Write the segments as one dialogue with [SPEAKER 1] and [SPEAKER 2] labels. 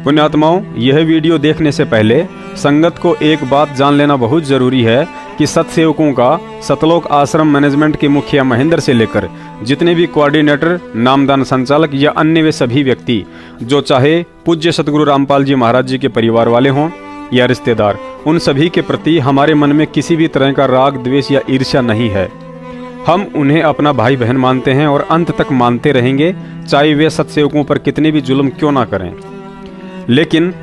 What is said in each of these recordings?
[SPEAKER 1] पुण्यात्माओं, यह वीडियो देखने से पहले संगत को एक बात जान लेना बहुत जरूरी है कि सतसेवकों का सतलोक आश्रम मैनेजमेंट के मुखिया महेंद्र से लेकर जितने भी कोऑर्डिनेटर, नामदान संचालक या अन्य वे सभी व्यक्ति जो चाहे पूज्य सतगुरु रामपाल जी महाराज जी के परिवार वाले हों या रिश्तेदार, उन सभी के प्रति हमारे मन में किसी भी तरह का राग, द्वेष या ईर्ष्या नहीं है। हम उन्हें अपना भाई बहन मानते हैं और अंत तक मानते रहेंगे, चाहे वे सतसेवकों पर कितने भी जुल्म क्यों ना करें। लेकिन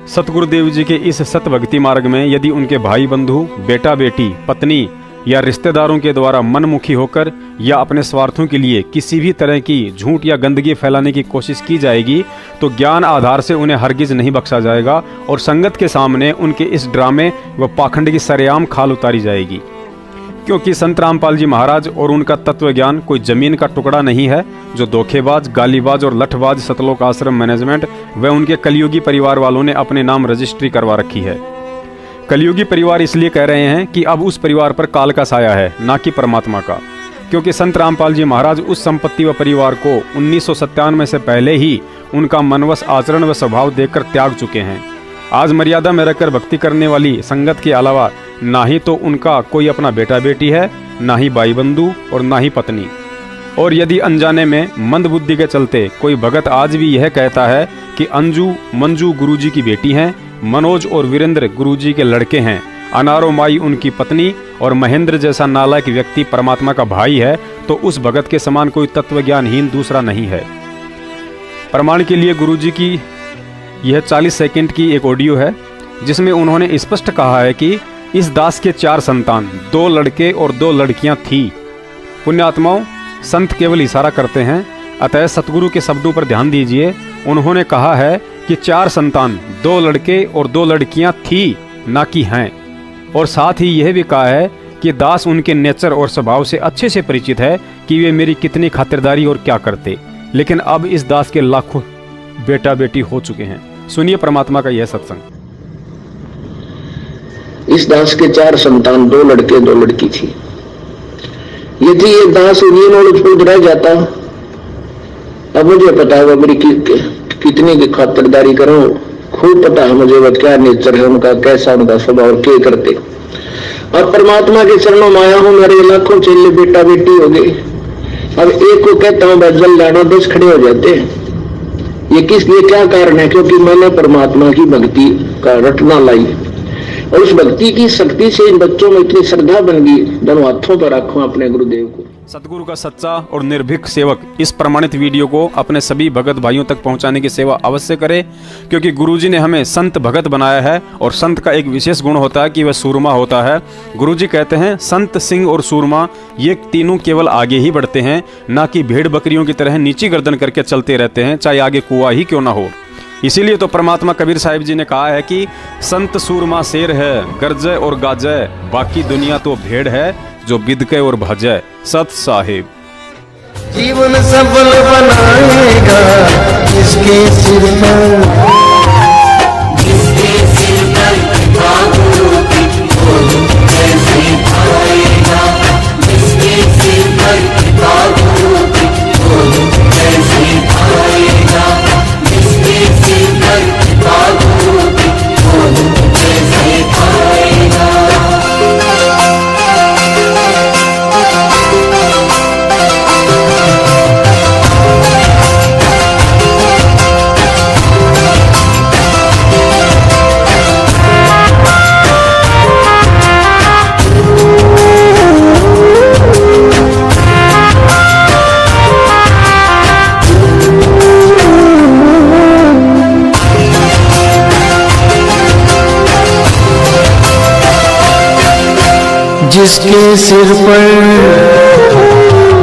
[SPEAKER 1] सतगुरुदेव जी के इस सत भक्ति मार्ग में यदि उनके भाई बंधु, बेटा बेटी, पत्नी या रिश्तेदारों के द्वारा मनमुखी होकर या अपने स्वार्थों के लिए किसी भी तरह की झूठ या गंदगी फैलाने की कोशिश की जाएगी तो ज्ञान आधार से उन्हें हरगिज नहीं बख्शा जाएगा और संगत के सामने उनके इस ड्रामे व पाखंड की सरेआम खाल उतारी जाएगी। क्योंकि संत रामपाल जी महाराज और उनका तत्व ज्ञान कोई जमीन का टुकड़ा नहीं है जो धोखेबाज, गालीबाज और लठबाज सतलोक आश्रम मैनेजमेंट व उनके कलयुगी परिवार वालों ने अपने नाम रजिस्ट्री करवा रखी है। कलयुगी परिवार इसलिए कह रहे हैं कि अब उस परिवार पर काल का साया है, ना कि परमात्मा का। क्योंकि संत रामपाल जी महाराज उस संपत्ति व परिवार को 1997 से पहले ही उनका मनवश आचरण व स्वभाव देखकर त्याग चुके हैं। आज मर्यादा में रहकर भक्ति करने वाली संगत के अलावा ना ही तो उनका कोई अपना बेटा बेटी है, ना ही भाई बंधु और ना ही पत्नी। और यदि अनजाने में मंद बुद्धि के चलते कोई भगत आज भी यह कहता है कि अंजू मंजू गुरुजी की बेटी हैं, मनोज और वीरेंद्र गुरुजी के लड़के हैं, अनारो माई उनकी पत्नी और महेंद्र जैसा नालायक व्यक्ति परमात्मा का भाई है, तो उस भगत के समान कोई तत्वज्ञानहीन दूसरा नहीं है। प्रमाण के लिए गुरुजी की यह 40 सेकंड की एक ऑडियो है जिसमें उन्होंने स्पष्ट कहा है कि इस दास के 4 संतान, 2 लड़के और 2 लड़कियां थी। पुण्यात्माओं, संत केवल इशारा करते हैं, अतः सतगुरु के शब्दों पर ध्यान दीजिए। उन्होंने कहा है कि 4 संतान, 2 लड़के और 2 लड़कियां थी, ना कि हैं। और साथ ही यह भी कहा है कि दास उनके नेचर और स्वभाव से अच्छे से परिचित है कि वे मेरी कितनी खातिरदारी और क्या करते। लेकिन अब इस दास के लाखों बेटा बेटी हो चुके हैं। सुनिए परमात्मा का यह सत्संग।
[SPEAKER 2] इस दास के 4 संतान, 2 लड़के 2 लड़की थी। यदि ये दास उन्हीं नॉलेज पर रह जाता, अब मुझे पता है मेरी कितनी की खातिरदारी करो, खूब पता है मुझे वह क्या नेचर है उनका, कैसा उनका स्वभाव, क्या करते। और परमात्मा के चरणों में आया हूं, मेरे लाखों चेले बेटा बेटी हो गए। अब एक को कहता हूं जल लाना, 10 खड़े हो जाते हैं। ये क्या कारण है? क्योंकि मैंने परमात्मा की भक्ति का रटना लाई और उस भक्ति की शक्ति से इन बच्चों में इतनी श्रद्धा बन गई, दोनों हाथों पर रखो अपने गुरुदेव को।
[SPEAKER 1] सतगुरु का सच्चा और निर्भीक सेवक इस प्रमाणित वीडियो को अपने सभी भगत भाइयों तक पहुंचाने की सेवा अवश्य करे, क्योंकि गुरुजी ने हमें संत भगत बनाया है और संत का एक विशेष गुण होता है कि वह सूरमा होता है। गुरुजी कहते हैं संत, सिंह और सूरमा ये तीनों केवल आगे ही बढ़ते हैं, ना कि भेड़ बकरियों की तरह नीची गर्दन करके चलते रहते हैं, चाहे आगे कुआं ही क्यों ना हो। इसीलिए तो परमात्मा कबीर साहिब जी ने कहा है कि संत सूरमा शेर है, गरजे और गाजे, बाकी दुनिया तो भेड़ है जो बिदके और भजे। सत साहिब।
[SPEAKER 3] जीवन सफल बनाएगा जिसके सिर पर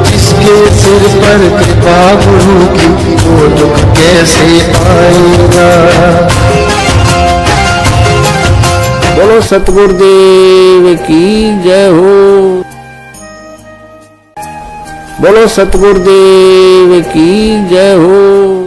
[SPEAKER 3] जिसके सिर पर कृपा गुरु की, वो दुख कैसे आएगा। बोलो सतगुरुदेव की जय हो, बोलो सतगुरुदेव की जय हो।